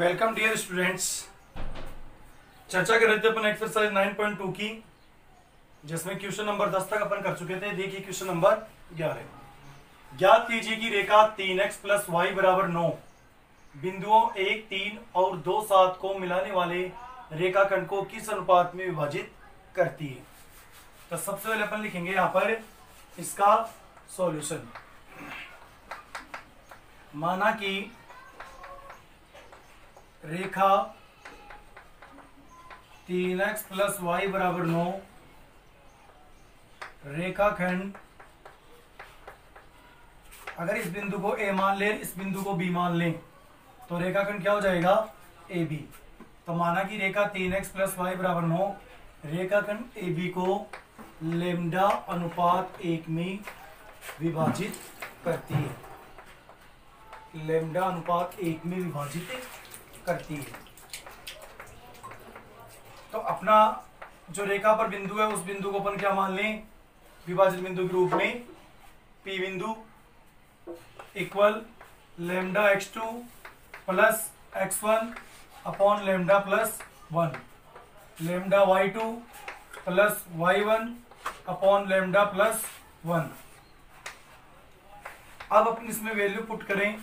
Welcome dear students. चर्चा कर रहे थे अपन एक्सरसाइज 9.2 की, जिसमें क्वेश्चन नंबर 10 तक अपन कर चुके थे। देखिए क्वेश्चन नंबर 11। ज्ञात कीजिए कि रेखा 3x प्लस वाई बराबर 9 बिंदुओं 1, 3 और 2, 7 को मिलाने वाले रेखाखंड को किस अनुपात में विभाजित करती है। तो सबसे पहले अपन लिखेंगे यहाँ पर इसका सॉल्यूशन। माना कि रेखा 3x प्लस वाई बराबर 9 रेखाखंड, अगर इस बिंदु को A मान लें, इस बिंदु को B मान लें, तो रेखाखंड क्या हो जाएगा AB। तो माना कि रेखा 3x प्लस वाई बराबर 9 रेखाखंड AB को लेम्डा अनुपात 1 में विभाजित करती है। लेम्डा अनुपात 1 में विभाजित करती है। तो अपना जो रेखा पर बिंदु है, उस बिंदु को अपन क्या मान लें, विभाजित बिंदु के रूप में P बिंदु equal lambda x2 plus x1 upon lambda plus 1, lambda y2 plus y1 upon lambda plus 1। अब अपन इसमें वैल्यू पुट करें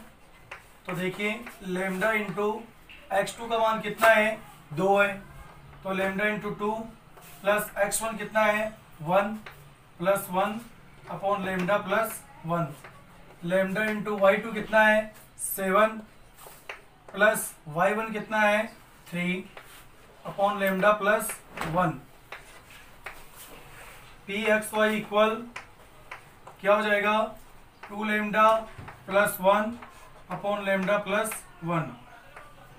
तो देखिए लेम्डा इंटू x2 का मान कितना है 2 है, तो लेम्डा इंटू 2 प्लस x1 कितना है 1 प्लस 1 upon lambda plus 1, lambda into y2 कितना है 7 प्लस y1 कितना है 3 upon lambda plus 1। P x y equal क्या हो जाएगा 2 lambda plus 1 upon lambda plus 1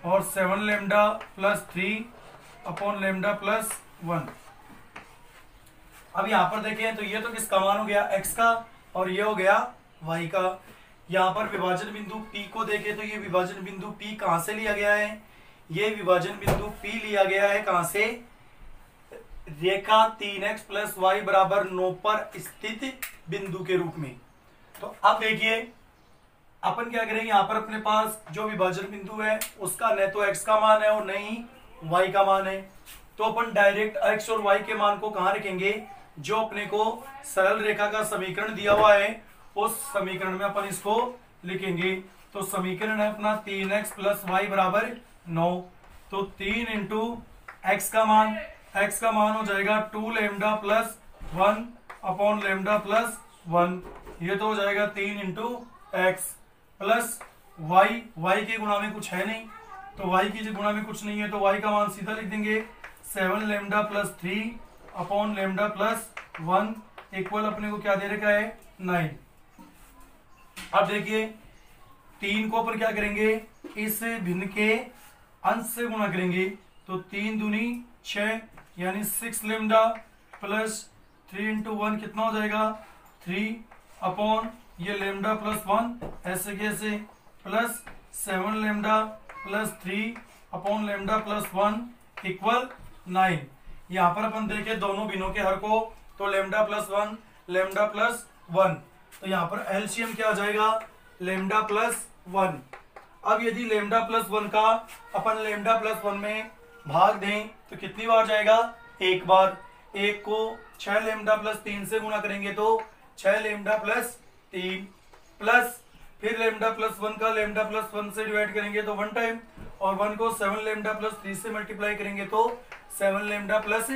और 7 lambda plus 3 upon lambda plus 1। अब यहां पर देखें तो ये तो किसका मान हो गया x का, और ये हो गया y का। यहां पर विभाजन बिंदु P को देखें तो ये विभाजन बिंदु P कहां से लिया गया है, ये विभाजन बिंदु P लिया गया है कहां से, रेखा 3x प्लस वाई बराबर 9 पर स्थित बिंदु के रूप में। तो अब देखिए अपन क्या करेंगे, यहां पर अपने पास जो विभाजन बिंदु है उसका न तो x का मान है और न ही y का मान है। तो अपन डायरेक्ट x और y के मान को कहां रखेंगे, जो अपने को सरल रेखा का समीकरण दिया हुआ है उस समीकरण में अपन इसको लिखेंगे। तो समीकरण है अपना 3x प्लस वाई बराबर 9। तो 3 इंटू x का मान हो जाएगा 2 lambda plus 1 upon lambda plus 1। ये तो हो जाएगा 3 इंटू एक्स प्लस y के गुणा में कुछ है नहीं, तो y की गुणा में कुछ नहीं है तो y का मान सीधा लिख देंगे 7 lambda plus 3 upon lambda plus 1 equal अपने को क्या दे रखा है 9। अब देखिए 3 को अपन क्या करेंगे, इस भिन्न के अंश से गुणा करेंगे, तो 3 दूनी 6 यानी 6 लेम्डा प्लस 3 इंटू 1 कितना हो जाएगा 3 अपॉन ये लेम्डा प्लस 1 ऐसे कैसे plus 7 lambda plus 3 upon lambda plus 1 equal 9। यहाँ पर अपन देखें दोनों भिन्नों के हर को, तो लेम्डा प्लस 1 लेम्डा प्लस 1, तो यहाँ पर एलसीएम क्या आ जाएगा लेम्डा प्लस 1। अब यदि लेम्डा प्लस 1 का अपन लेम्डा प्लस 1 में भाग दें तो कितनी बार जाएगा, एक बार। एक को 6 लेम्डा प्लस 3 से गुणा करेंगे तो 6 लेम्डा प्लस 3 प्लस फिर लेम्डा प्लस 1 का लेम्डा प्लस 1 से डिवाइड करेंगे तो 1 टाइम, और 1 को 7 लेम्डा प्लस 3 से मल्टीप्लाई करेंगे तो 7 लेम्डा प्लस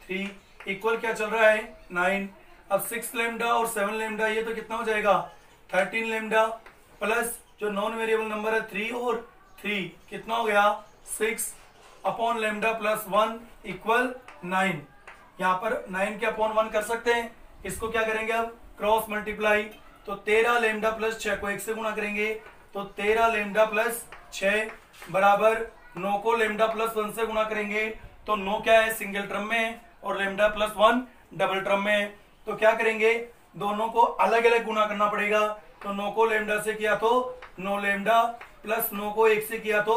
3 इक्वल क्या चल रहा है 9। अब 6 लेम्डा और 7 लेम्डा ये तो कितना हो जाएगा 13 लेम्डा प्लस जो नॉन वेरिएबल नंबर है 3 और 3 कितना हो गया 6 अपॉन लेम्डा प्लस 1 इक्वल 9। यहाँ पर 9 के अपॉन 1 कर सकते हैं, इसको क्या करेंगे अब क्रॉस मल्टीप्लाई, तो 13 लेम्डा प्लस 6 को 1 से गुणा करेंगे तो 13 लेम्डा प्लस 6 बराबर 9 को लेम्डा प्लस 1 से गुणा करेंगे तो 9 क्या है सिंगल टर्म में है और लेम्डा प्लस 1 डबल टर्म में है। तो क्या करेंगे दोनों को अलग अलग गुणा करना पड़ेगा, तो 9 को लेम्डा से किया तो 9 लेम्डा प्लस 9 को 1 से किया तो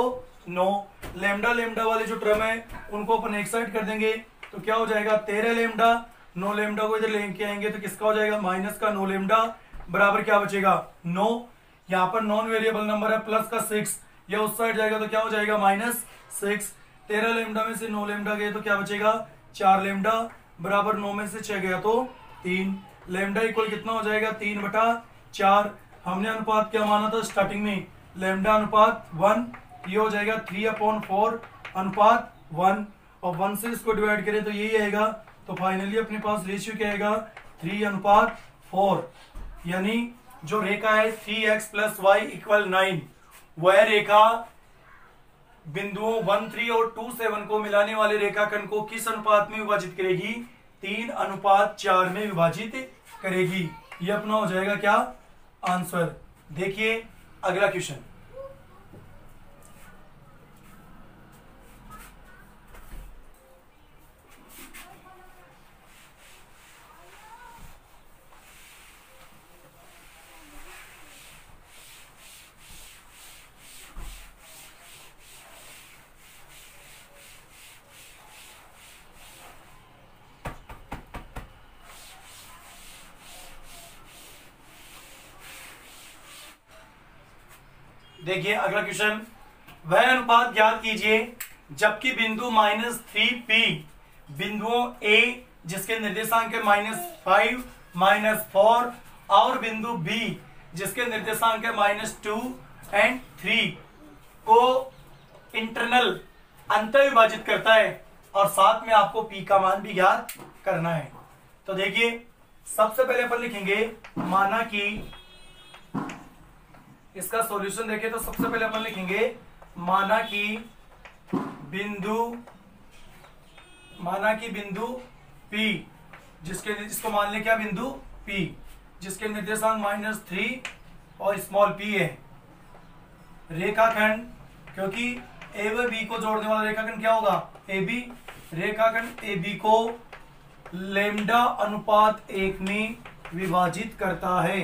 9 लेम्डा। लेम्डा वाले जो टर्म है उनको अपन एक साइड कर देंगे तो क्या हो जाएगा 13 लेम्डा, 9 लेम्डा को इधर लेके आएंगे तो किसका हो जाएगा माइनस का 9 लेम्डा बराबर क्या बचेगा 9। यहाँ पर नॉन वेरिएबल नंबर है प्लस का 6, या उस साइड जाएगा तो क्या हो जाएगा -6। 13 लेमडा में से 9 लेमडा गए तो क्या बचेगा 4 लेमडा, बराबर 9 में से 6 गया तो 3 लेमडा इक्वल कितना हो जाएगा 3/4। हमने अनुपात क्या माना था स्टार्टिंग में, लेमडा अनुपात 1, ये हो जाएगा 3/4 अनुपात 1, और 1 से इसको डिवाइड करें तो यही आएगा। तो फाइनली अपने पास रेशियो क्या आएगा 3/4। यानी जो रेखा है 3x + y = 9, वह रेखा बिंदुओं 1, 3 और 2, 7 को मिलाने वाले रेखाखंड को किस अनुपात में विभाजित करेगी 3/4 में विभाजित करेगी। ये अपना हो जाएगा क्या आंसर। देखिए अगला क्वेश्चन, देखिए अगला क्वेश्चन, वह अनुपात ज्ञात कीजिए जबकि बिंदु -3p बिंदुओं A जिसके निर्देशांक है -5, -4 और बिंदु B जिसके निर्देशांक है -2 और 3 को इंटरनल अंत विभाजित करता है, और साथ में आपको P का मान भी ज्ञात करना है। तो देखिए सबसे पहले अपन लिखेंगे माना कि, इसका सॉल्यूशन देखें तो सबसे पहले अपन लिखेंगे माना कि बिंदु P जिसको मान ले क्या बिंदु P जिसके निर्देशांक -3 और स्मॉल p है। रेखाखंड, क्योंकि ए व बी को जोड़ने वाला रेखाखंड क्या होगा AB, रेखाखंड AB को लेमडा अनुपात 1 में विभाजित करता है,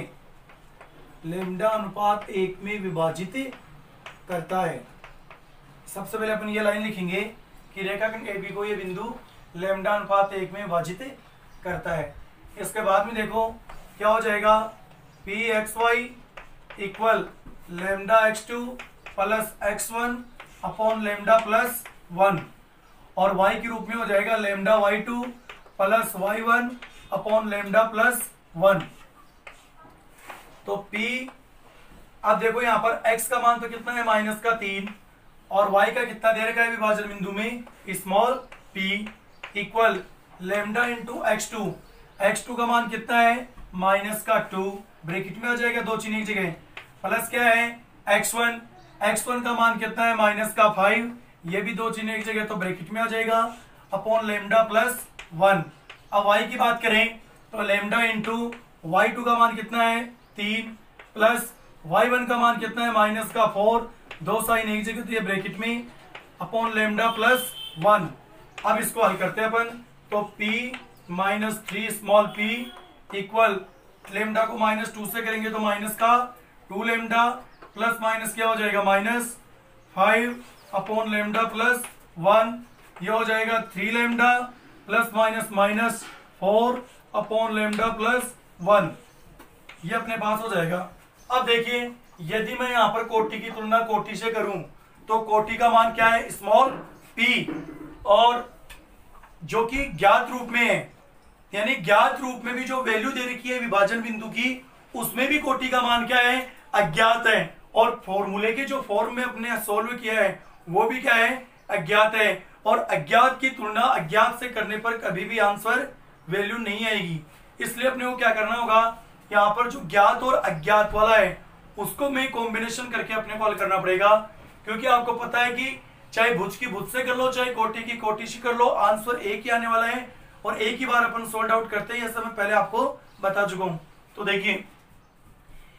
लेमडा अनुपात 1 में विभाजित करता है। सबसे पहले अपन ये लाइन लिखेंगे कि रेखाखंड AB को ये बिंदु लेमडा अनुपात 1 में विभाजित करता है। इसके बाद में देखो क्या हो जाएगा Pxy = λx2 + x1 upon lambda +1, और y के रूप में हो जाएगा λy2 + y1 अपॉन लेमडा +1। तो P, अब देखो यहां पर x का मान तो कितना है -3, और y का कितना दे रखा है विभाजन बिंदु में small p equal lambda into x2। x2 का मान कितना है -2, ब्रैकेट में आ जाएगा 2 चिन्ह एक जगह, प्लस क्या है x1, x1 का मान कितना है -5, ये भी 2 चिन्ह एक जगह तो ब्रैकेट में आ जाएगा अपॉन लेमडा +1। अब y की बात करें तो लेमडा इंटू y2 का मान कितना है 3, प्लस y1 का मान कितना है -4, 2 साइन एक जगह तो ये ब्रैकेट में अपॉन लेमडा +1। अब इसको हल करते हैं अपन, तो p -3 small p equal lambda को -2 से करेंगे तो -2 लेमडा प्लस माइनस क्या हो जाएगा -5 अपॉन लेमडा +1, ये हो जाएगा 3 lambda plus minus -4 upon lambda +1, ये अपने पास हो जाएगा। अब देखिए यदि मैं यहां पर कोटि की तुलना कोटि से करूं तो कोटि का मान क्या है स्मॉल p, और जो कि ज्ञात रूप में है, यानी ज्ञात रूप में भी जो वैल्यू दे रखी है विभाजन बिंदु की उसमें भी कोटि का मान क्या है अज्ञात है, और फॉर्मूले के जो फॉर्म में अपने सोल्व किया है वो भी क्या है अज्ञात है, और अज्ञात की तुलना अज्ञात से करने पर कभी भी आंसर वैल्यू नहीं आएगी। इसलिए अपने को क्या करना होगा, यहाँ पर जो ज्ञात और अज्ञात वाला है उसको में कॉम्बिनेशन करके अपने को हल करना पड़ेगा, क्योंकि आपको पता है कि चाहे भुज की भुज से कर लो चाहे कोटि की कोटि से कर लो, आंसर एक ही आने वाला है और एक ही बार अपन सोल्व आउट करते हैं, ऐसा मैं पहले आपको बता चुका हूं। तो देखिए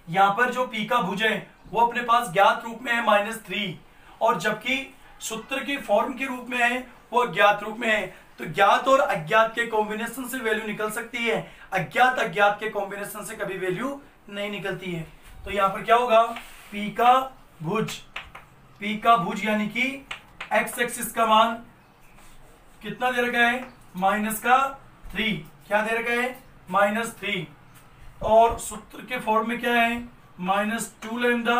यहां पर जो पी का भुज है वो अपने पास ज्ञात रूप में है -3, और जबकि सूत्र की फॉर्म के रूप में है वो अज्ञात रूप में है, तो ज्ञात और अज्ञात के कॉम्बिनेशन से वैल्यू निकल सकती है, अज्ञात अज्ञात के कॉम्बिनेशन से कभी वैल्यू नहीं निकलती है। तो यहां पर क्या होगा पी का भुज यानी कि एक्स एक्सिस का मान कितना दे रखा है -3, क्या दे रखा है -3, और सूत्र के फॉर्म में क्या है -2 lambda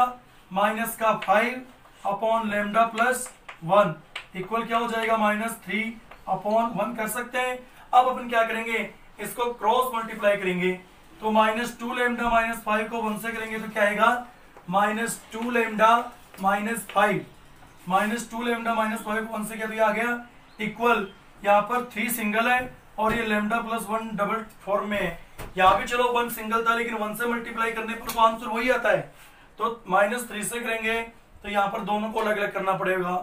-5 upon lambda plus 1 equal क्या हो जाएगा -3/1 कर सकते हैं। अब अपन क्या करेंगे, इसको क्रॉस मल्टीप्लाई करेंगे तो -2 लेमडा -5 को 1 से करेंगे तो क्या आएगा -2 लेमडा -5 -2 लेमडा -5 को 1 से क्या दिया आ गया इक्वल, यहाँ पर 3 सिंगल है और ये लेमडा प्लस 1 डबल फॉर्म में है। यहाँ भी चलो 1 सिंगल था लेकिन 1 से मल्टीप्लाई करने पर तो आंसर वही आता है, तो -3 से करेंगे तो यहाँ पर दोनों को अलग अलग करना पड़ेगा।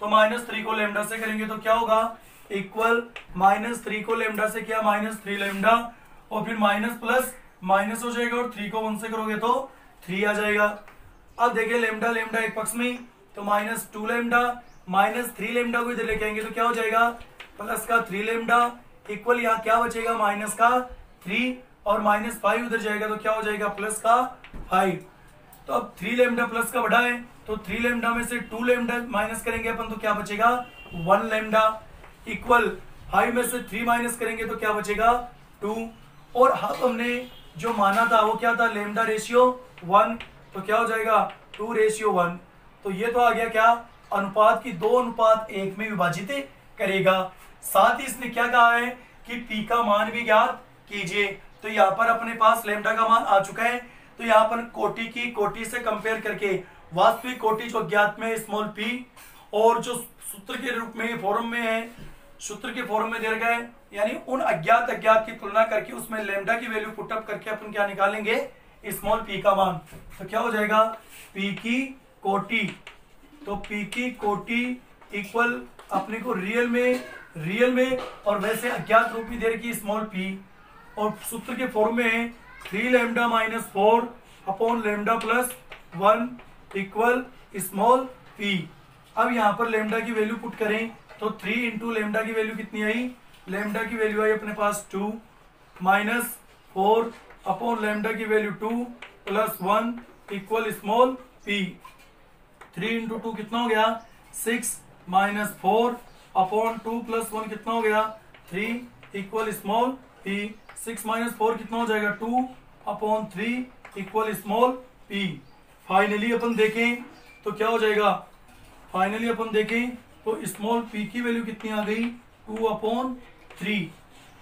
तो -3 को लेमडा से करेंगे तो क्या होगा इक्वल -3 को लेमडा से क्या -3 लेमडा और फिर माइनस प्लस माइनस हो जाएगा और 3 को 1 से करोगे तो 3 आ जाएगा। अब देखिए लेमडा लेमडा एक पक्ष में तो -2 लेमडा -3 लेमडा को इधर लेके आएंगे तो क्या हो जाएगा प्लस का 3 लेमडा इक्वल, यहाँ क्या बचेगा माइनस का 3 और -5 उधर जाएगा तो क्या हो जाएगा प्लस का 5। तो अब 3 लेमडा प्लस का बड़ा है तो 3 लेमडा में से 2 लेमडा माइनस करेंगे अपन तो क्या बचेगा 1 लेमडा इक्वल 5 में से 3 माइनस करेंगे तो क्या बचेगा 2। और अब हमने जो माना था वो क्या था लेमडा रेशियो 1 तो क्या हो जाएगा 2:1। तो ये तो आ गया क्या अनुपात की 2:1 में विभाजित करेगा। साथ ही इसने क्या कहा है कि पी का मान भी ज्ञात कीजिए। तो यहाँ पर अपने पास लेमडा का मान आ चुका है तो यहाँ पर कोटि की कोटि से कंपेयर करके वास्तविक कोटि जो ज्ञात में स्मॉल पी और जो सूत्र के रूप में फॉर्म में है सूत्र के फॉर्म में दे रखा है यानी उन अज्ञात की तुलना करके उसमें लेमडा की वैल्यू पुटअप करके अपन क्या निकालेंगे स्मॉल पी का मान। तो क्या हो जाएगा पी की कोटि, तो पी की कोटि इक्वल अपने को रियल में और वैसे अज्ञात रूप में दे रखी स्मॉल पी और सूत्र के फॉर्म में 3 lambda -4 upon lambda plus 1 equal small P. अब यहाँ पर लेमडा की वैल्यू पुट करें तो 3 इंटू लेमडा की वैल्यू कितनी आई, लेमडा की वैल्यू आई अपने पास 2 -4 अपॉन लेमडा की value 2 plus 1 equal small P. 3 into 2 कितना हो गया 6 -4 अपॉन 2 प्लस 1 कितना हो गया 3 इक्वल स्मॉल पी। 6 -4 कितना हो जाएगा 2 upon 3 equal small p. Finally अपन देखें तो क्या हो जाएगा, फाइनली अपन देखें तो स्मॉल पी की वैल्यू कितनी आ गई 2/3।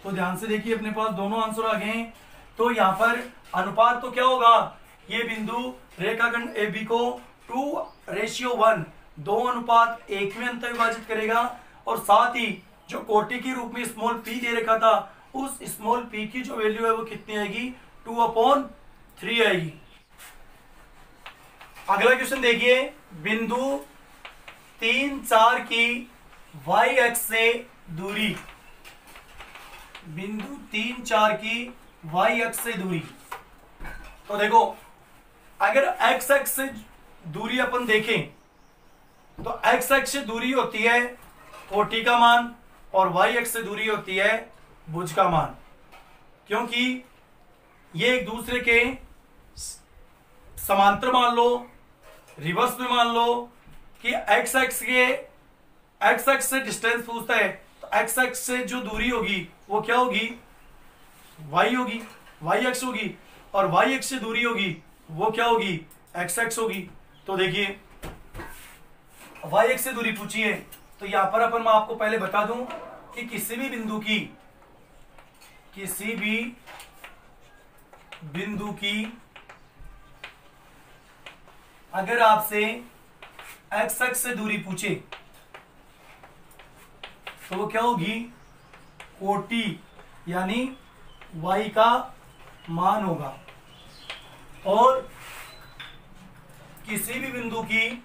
तो ध्यान से देखिए अपने पास दोनों आंसर आ गए हैं। तो यहाँ पर अनुपात तो क्या होगा, ये बिंदु रेखाखंड AB को 2:1 2:1 में अंतर विभाजित करेगा और साथ ही जो कोटि के रूप में स्मॉल पी दे रखा था उस स्मॉल पी की जो वैल्यू है वो कितनी आएगी 2/3 आएगी। अगला क्वेश्चन देखिए, बिंदु 3, 4 की y अक्ष से दूरी, बिंदु 3, 4 की y अक्ष से दूरी। तो देखो अगर x अक्ष से दूरी अपन देखें तो x अक्ष से दूरी होती है कोटि का मान और y अक्ष से दूरी होती है भुज का मान, क्योंकि ये एक दूसरे के समांतर मान लो, रिवर्स में मान लो कि x अक्ष से डिस्टेंस पूछता है तो x अक्ष से जो दूरी होगी वो क्या होगी y होगी, y अक्ष होगी और y अक्ष से दूरी होगी वो क्या होगी x अक्ष होगी। तो देखिए y अक्ष से दूरी पूछी है तो यहां पर अपन मैं आपको पहले बता दूं कि किसी भी बिंदु की अगर आपसे x अक्ष से दूरी पूछे तो वो क्या होगी कोटि यानी y का मान होगा। और किसी भी बिंदु की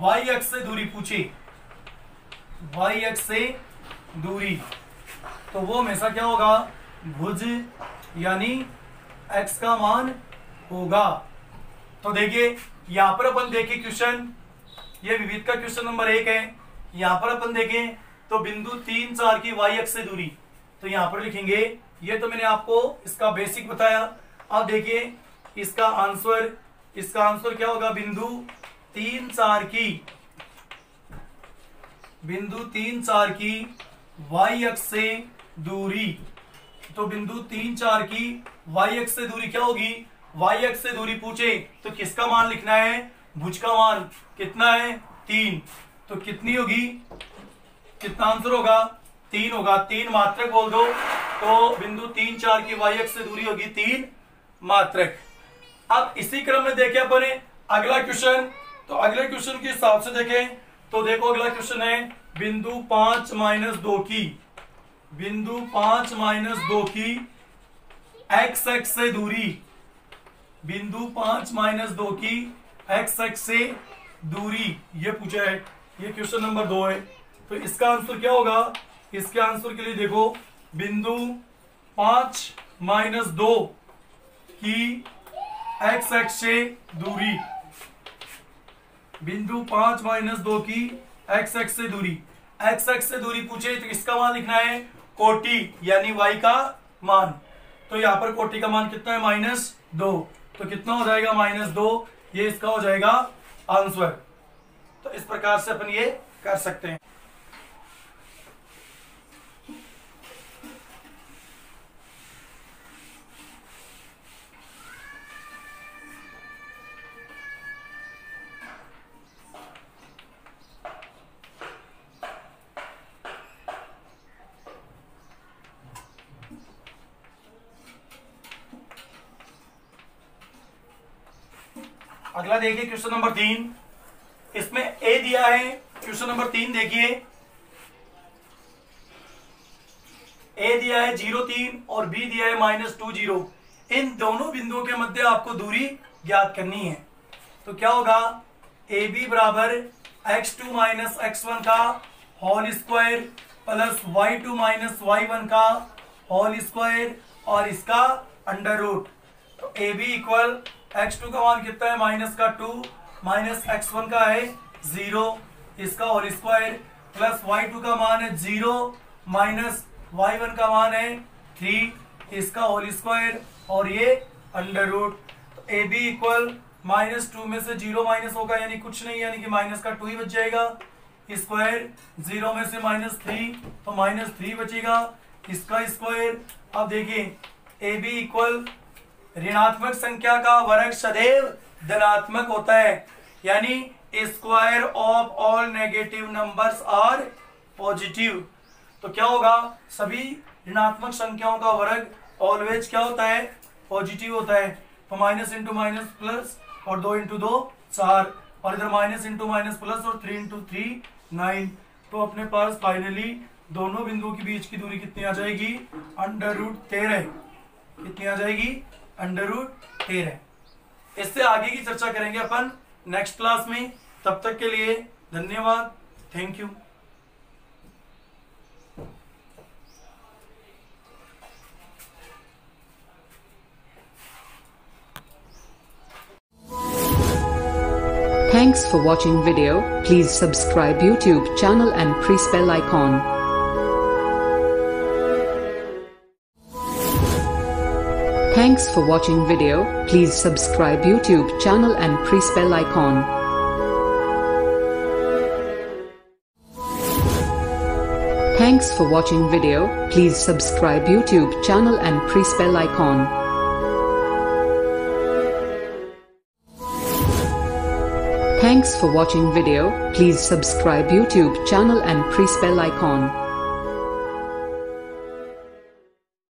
y अक्ष से दूरी पूछे, y अक्ष से दूरी, तो वो हमेशा क्या होगा भुज यानी x का मान होगा। तो देखिए यहां पर अपन देखें क्वेश्चन, ये विविध का क्वेश्चन नंबर 1 है। यहां पर अपन देखें तो बिंदु 3, 4 की y अक्ष से दूरी, तो यहां पर लिखेंगे, ये तो मैंने आपको इसका बेसिक बताया। अब देखिए इसका आंसर क्या होगा, बिंदु 3, 4 की y अक्ष से दूरी तो बिंदु 3 4 की वाई एक्स से दूरी क्या होगी, वाई एक्स से दूरी पूछे तो किसका मान लिखना है, भुज का मान कितना है 3, तो कितनी होगी, कितना आंसर होगा 3 होगा, 3 मात्रक बोल दो, तो बिंदु 3 4 की वाई एक्स से दूरी होगी 3 मात्रक। अब इसी क्रम में देखें अपन अगला क्वेश्चन, तो अगले क्वेश्चन के हिसाब से देखें तो देखो अगला क्वेश्चन है बिंदु 5 माइनस 2 की, बिंदु 5 माइनस 2 की एक्स एक्स से दूरी, बिंदु 5 माइनस 2 की एक्स एक्स से दूरी ये पूछा है, ये क्वेश्चन नंबर 2 है। तो इसका आंसर क्या होगा, इसके आंसर के लिए देखो बिंदु 5 माइनस 2 की एक्स एक्स से दूरी, बिंदु 5 माइनस 2 की एक्स एक्स से दूरी, एक्स एक्स से दूरी पूछे तो इसका मान लिखना है कोटि यानी y का मान, तो यहां पर कोटि का मान कितना है -2, तो कितना हो जाएगा -2, ये इसका हो जाएगा आंसर। तो इस प्रकार से अपन ये कर सकते हैं। अगला देखिए क्वेश्चन नंबर 3, इसमें ए दिया है, क्वेश्चन नंबर 3 देखिए, ए दिया है 0,3 और बी दिया है -2,0। इन दोनों बिंदुओं के मध्य आपको दूरी ज्ञात करनी है। तो क्या होगा, ए बी बराबर x2 माइनस x1 का whole square plus y2 minus y1 का होल स्क्वायर और इसका अंडर रूट। तो ए बी इक्वल x2 का मान कितना है -2 माइनस x1 का है 0 इसका होल स्क्वायर प्लस y2 का मान है 0 माइनस y1 का मान है 3 इसका होल स्क्वायर और ये अंडर रूट। तो ए बी इक्वल -2 में से 0 माइनस होगा यानी कुछ नहीं, यानी कि माइनस का 2 ही बच जाएगा, स्क्वायर 0 में से -3 तो -3 बचेगा, इसका स्क्वायर। अब देखिए ए बी इक्वल ऋणात्मक संख्या का वर्ग सदैव धनात्मक होता है, यानी square of all negative numbers are positive. तो क्या होगा, सभी ऋणात्मक संख्याओं का वर्ग ऑलवेज क्या होता है, पॉजिटिव होता है। तो माइनस इंटू माइनस प्लस और 2 इंटू 2 4 और इधर माइनस इंटू माइनस प्लस और 3 इंटू 3 9। तो अपने पास फाइनली दोनों बिंदुओं के बीच की दूरी कितनी आ जाएगी, √13। कितनी आ जाएगी, √13। इससे आगे की चर्चा करेंगे अपन नेक्स्ट क्लास में। तब तक के लिए धन्यवाद, thank you. Thanks for watching video. Please subscribe YouTube channel and press bell icon. Thanks for watching video. Please subscribe YouTube channel and press bell icon. Thanks for watching video. Please subscribe YouTube channel and press bell icon. Thanks for watching video. Please subscribe YouTube channel and press bell icon.